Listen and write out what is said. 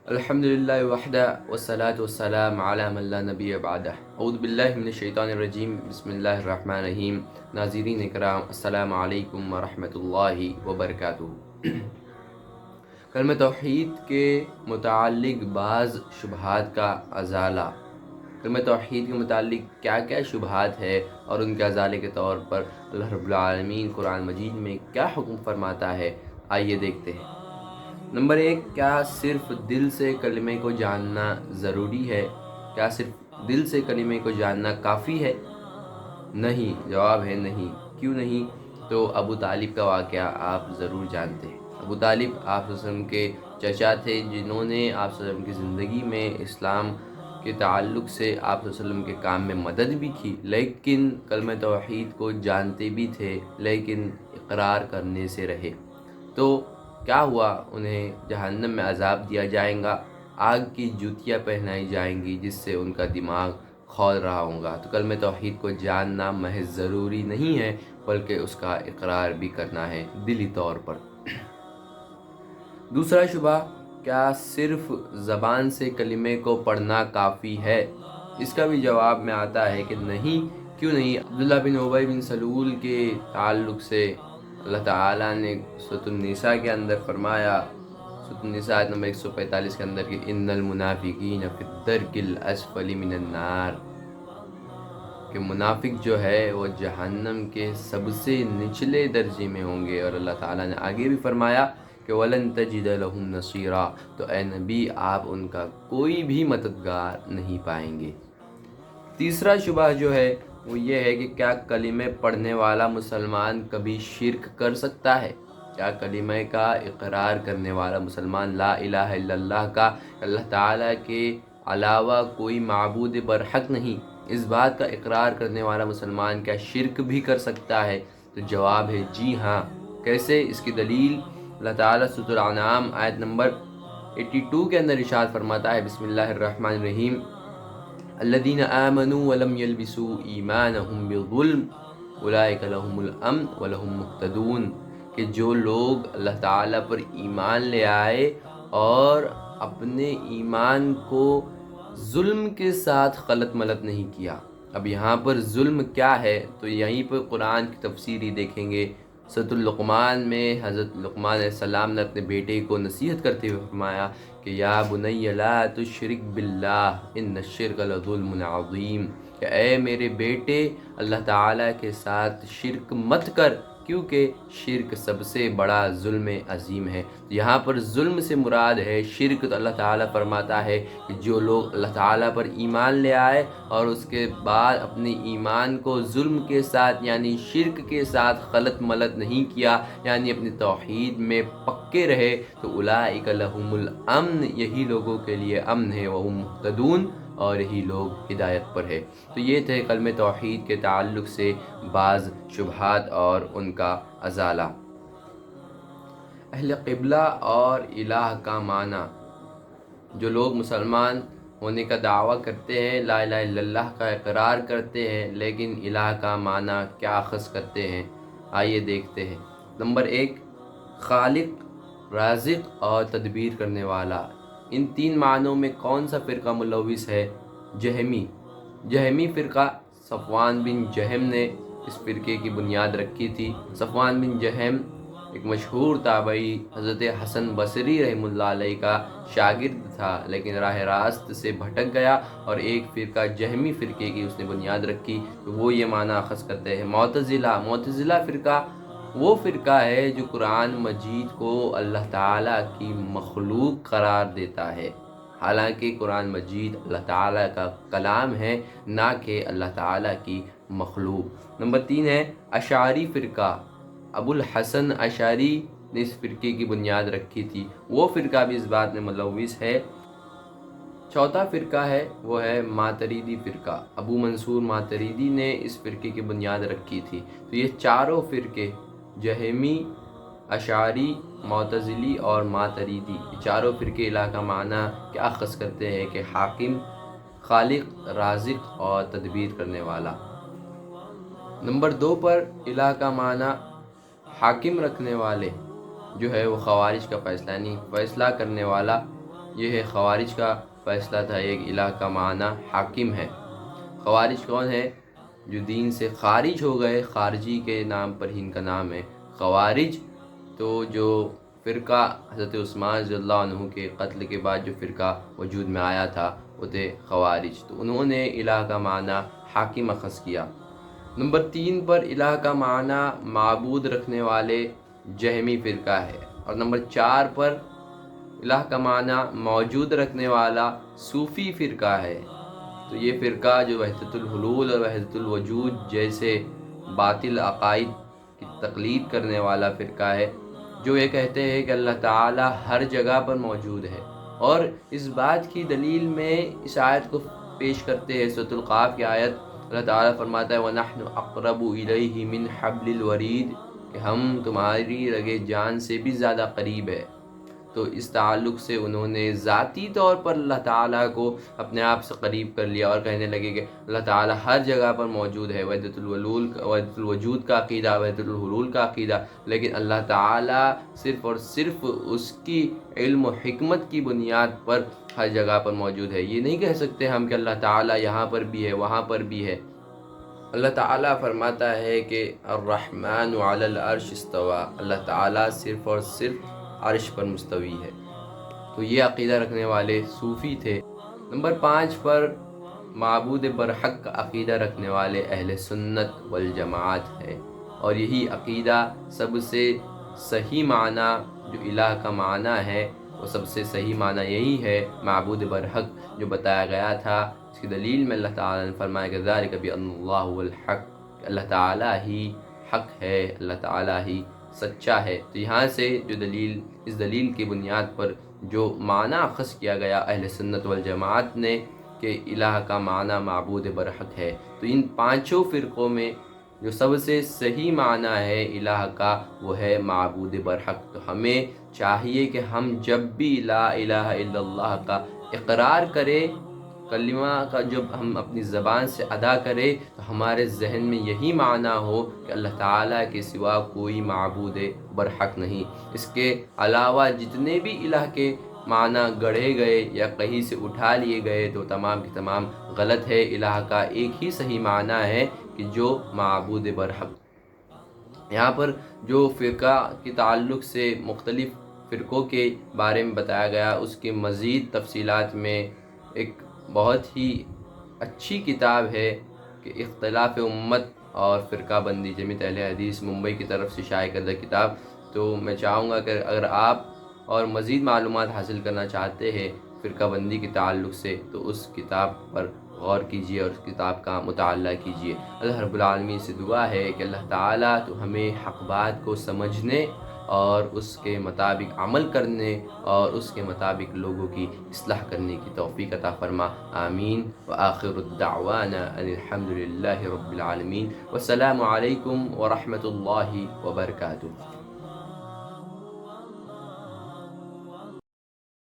الحمدللہ وحدہ والصلاة والسلام علی من لا نبی بعدہ اعوذ باللہ من الشیطان الرجیم بسم اللہ الرحمن الرحیم۔ ناظرین اکرام، السلام علیکم ورحمۃ اللہ وبرکاتہ۔ کلمہ توحید کے متعلق بعض شبہات کا ازالہ۔ کلمہ توحید کے متعلق کیا کیا شبہات ہے اور ان کے ازالے کے طور پر اللہ رب العالمین قرآن مجید میں کیا حکم فرماتا ہے، آئیے دیکھتے ہیں۔ نمبر 1، کیا صرف دل سے کلمے کو جاننا ضروری ہے؟ کیا صرف دل سے کلمے کو جاننا کافی ہے؟ نہیں، جواب ہے نہیں۔ کیوں نہیں؟ تو ابو طالب کا واقعہ آپ ضرور جانتے ہیں۔ ابو طالب آپ صلی اللہ علیہ وسلم کے چچا تھے، جنہوں نے آپ صلی اللہ علیہ وسلم کی زندگی میں اسلام کے تعلق سے آپ صلی اللہ علیہ وسلم کے کام میں مدد بھی کی، لیکن کلمہ توحید کو جانتے بھی تھے لیکن اقرار کرنے سے رہے۔ تو کیا ہوا؟ انہیں جہنم میں عذاب دیا جائے گا، آگ کی جوتیاں پہنائی جائیں گی جس سے ان کا دماغ کھول رہا ہوگا۔ تو کلمہ توحید کو جاننا محض ضروری نہیں ہے بلکہ اس کا اقرار بھی کرنا ہے دلی طور پر۔ دوسرا شبہ، کیا صرف زبان سے کلمے کو پڑھنا کافی ہے؟ اس کا بھی جواب میں آتا ہے کہ نہیں۔ کیوں نہیں؟ عبداللہ بن ابی بن سلول کے تعلق سے اللہ تعالیٰ نے سورۃ النساء کے اندر فرمایا، سورۃ النساء آیت نمبر 145 کے اندر کہ ان المنافقین فی الدرک الاسفل من النار، کہ منافق جو ہے وہ جہنم کے سب سے نچلے درجے میں ہوں گے۔ اور اللہ تعالیٰ نے آگے بھی فرمایا کہ وَلَن تَجِدَ لَهُمْ نَصِيرًا، تو اے نبی آپ ان کا کوئی بھی مددگار نہیں پائیں گے۔ تیسرا شبہ جو ہے وہ یہ ہے کہ کیا کلمے پڑھنے والا مسلمان کبھی شرک کر سکتا ہے؟ کیا کلمہ کا اقرار کرنے والا مسلمان لا الہ الا اللہ کا، اللہ تعالیٰ کے علاوہ کوئی معبود برحق نہیں، اس بات کا اقرار کرنے والا مسلمان کیا شرک بھی کر سکتا ہے؟ تو جواب ہے جی ہاں۔ کیسے؟ اس کی دلیل اللہ تعالیٰ سورۃ الانعام آیت نمبر 82 کے اندر ارشاد فرماتا ہے، بسم اللہ الرحمن الرحیم، الذین آمنوا ولم یلبسوا ایمانہم بظلم اولئک لہم الامن ولہم مہتدون، کہ جو لوگ اللہ تعالیٰ پر ایمان لے آئے اور اپنے ایمان کو ظلم کے ساتھ غلط ملت نہیں کیا۔ اب یہاں پر ظلم کیا ہے؟ تو یہیں پر قرآن کی تفسیر ہی دیکھیں گے۔ سورۃ اللقمان میں حضرت لقمان علیہ السلام نے اپنے بیٹے کو نصیحت کرتے ہوئے فرمایا کہ یا بنی لا تشرک باللہ ان الشرک لظلم عظیم، کہ اے میرے بیٹے اللہ تعالیٰ کے ساتھ شرک مت کر، کیونکہ شرک سب سے بڑا ظلم عظیم ہے۔ یہاں پر ظلم سے مراد ہے شرک۔ تو اللہ تعالیٰ فرماتا ہے کہ جو لوگ اللہ تعالیٰ پر ایمان لے آئے اور اس کے بعد اپنے ایمان کو ظلم کے ساتھ یعنی شرک کے ساتھ غلط ملت نہیں کیا، یعنی اپنی توحید میں پکے رہے، تو اولئک لہم الامن، یہی لوگوں کے لیے امن ہے، وہم مہتدون، اور یہی لوگ ہدایت پر ہے۔ تو یہ تھے کلمہ توحید کے تعلق سے بعض شبہات اور ان کا ازالہ۔ اہل قبلہ اور الہ کا معنی، جو لوگ مسلمان ہونے کا دعویٰ کرتے ہیں، لا الہ الا اللہ کا اقرار کرتے ہیں، لیکن الہ کا معنی کیا اخذ کرتے ہیں، آئیے دیکھتے ہیں۔ نمبر 1، خالق، رازق اور تدبیر کرنے والا۔ ان تین معنوں میں کون سا فرقہ ملوث ہے؟ جہمی۔ جہمی فرقہ، صفوان بن جہم نے اس فرقے کی بنیاد رکھی تھی۔ صفوان بن جہم ایک مشہور تابعی حضرت حسن بصری رحمہ اللہ علیہ کا شاگرد تھا، لیکن راہ راست سے بھٹک گیا اور ایک فرقہ جہمی فرقے کی اس نے بنیاد رکھی۔ تو وہ یہ معنی اخذ کرتے ہیں۔ معتزلہ، معتزلہ فرقہ وہ فرقہ ہے جو قرآن مجید کو اللہ تعالیٰ کی مخلوق قرار دیتا ہے، حالانکہ قرآن مجید اللہ تعالیٰ کا کلام ہے، نہ کہ اللہ تعالیٰ کی مخلوق۔ نمبر 3 ہے اشعری فرقہ۔ ابو الحسن اشعری نے اس فرقے کی بنیاد رکھی تھی، وہ فرقہ بھی اس بات میں ملوث ہے۔ چوتھا فرقہ ہے وہ ہے ماتریدی فرقہ۔ ابو منصور ماتریدی نے اس فرقے کی بنیاد رکھی تھی۔ تو یہ چاروں فرقے، جہمی، اشعری، معتزلی اور ماتریدی، یہ چاروں فرقے الہ کا معنی کیا اخذ کرتے ہیں کہ حاکم، خالق، رازق اور تدبیر کرنے والا۔ نمبر 2 پر الہ کا معنی حاکم رکھنے والے جو ہے وہ خوارج کا فیصلہ، یعنی فیصلہ کرنے والا، یہ ہے خوارج کا فیصلہ تھا، ایک الہ کا معنی حاکم ہے۔ خوارج کون ہے؟ جو دین سے خارج ہو گئے، خارجی کے نام پر ہی ان کا نام ہے خوارج۔ تو جو فرقہ حضرت عثمان رضی اللہ عنہ کے قتل کے بعد جو فرقہ وجود میں آیا تھا وہ تھے خوارج، تو انہوں نے الہ کا معنی حاکم اخذ کیا۔ نمبر 3 پر الہ کا معنی معبود رکھنے والے جہمی فرقہ ہے، اور نمبر 4 پر الہ کا معنی موجود رکھنے والا صوفی فرقہ ہے۔ تو یہ فرقہ جو وحدت الحلول اور وحدت الوجود جیسے باطل عقائد کی تقلید کرنے والا فرقہ ہے، جو یہ کہتے ہیں کہ اللہ تعالی ہر جگہ پر موجود ہے، اور اس بات کی دلیل میں اس آیت کو پیش کرتے ہیں۔ سورۃ القاف کی آیت، اللہ تعالیٰ فرماتا ہے وَنَحْنُ أَقْرَبُ إِلَيْهِ مِنْ حَبْلِ الْوَرِيدِ، کہ ہم تمہاری رگِ جان سے بھی زیادہ قریب ہے۔ تو اس تعلق سے انہوں نے ذاتی طور پر اللہ تعالیٰ کو اپنے آپ سے قریب کر لیا، اور کہنے لگے کہ اللہ تعالیٰ ہر جگہ پر موجود ہے، وحدت الوجود کا عقیدہ، وحدت الحلول کا عقیدہ، لیکن اللہ تعالیٰ صرف اور صرف اس کی علم و حکمت کی بنیاد پر ہر جگہ پر موجود ہے۔ یہ نہیں کہہ سکتے ہم کہ اللہ تعالیٰ یہاں پر بھی ہے، وہاں پر بھی ہے۔ اللہ تعالیٰ فرماتا ہے کہ الرحمن علی العرش استویٰ، اللہ تعالیٰ صرف اور صرف عرش پر مستوی ہے۔ تو یہ عقیدہ رکھنے والے صوفی تھے۔ نمبر 5 پر معبود برحق کا عقیدہ رکھنے والے اہل سنت والجماعت ہے، اور یہی عقیدہ سب سے صحیح معنی جو الہ کا معنی ہے، وہ سب سے صحیح معنی یہی ہے معبود برحق جو بتایا گیا تھا۔ اس کی دلیل میں اللہ تعالیٰ نے فرمایا کہ ذالک بأن اللہ هو الحق، کہ اللہ تعالیٰ ہی حق ہے، اللہ تعالیٰ ہی سچا ہے۔ تو یہاں سے جو دلیل، اس دلیل کی بنیاد پر جو معنی اخذ کیا گیا اہل سنت والجماعت نے کہ الہ کا معنی معبود برحق ہے، تو ان 5 فرقوں میں جو سب سے صحیح معنی ہے الہ کا وہ ہے معبود برحق۔ تو ہمیں چاہیے کہ ہم جب بھی لا الہ الا اللہ کا اقرار کریں، کلمہ کا جب ہم اپنی زبان سے ادا کریں، تو ہمارے ذہن میں یہی معنی ہو کہ اللہ تعالیٰ کے سوا کوئی معبود برحق نہیں۔ اس کے علاوہ جتنے بھی الہ کے معنی گڑھے گئے یا کہیں سے اٹھا لیے گئے تو تمام کے تمام غلط ہے۔ الہ کا ایک ہی صحیح معنی ہے کہ جو معبود برحق۔ یہاں پر جو فرقہ کے تعلق سے مختلف فرقوں کے بارے میں بتایا گیا، اس کی مزید تفصیلات میں ایک بہت ہی اچھی کتاب ہے کہ اختلاف امت اور فرقہ بندی، جمیعت اہل حدیث ممبئی کی طرف سے شائع کردہ کتاب۔ تو میں چاہوں گا کہ اگر آپ اور مزید معلومات حاصل کرنا چاہتے ہیں فرقہ بندی کے تعلق سے، تو اس کتاب پر غور کیجیے اور اس کتاب کا مطالعہ کیجیے۔ اللہ رب العالمین سے دعا ہے کہ اللہ تعالیٰ تو ہمیں حق بات کو سمجھنے اور اس کے مطابق عمل کرنے اور اس کے مطابق لوگوں کی اصلاح کرنے کی توفیق عطا فرما، آمین۔ وآخر الدعوانا ان الحمد للہ رب العالمین، والسلام علیکم ورحمۃ اللہ وبرکاتہ۔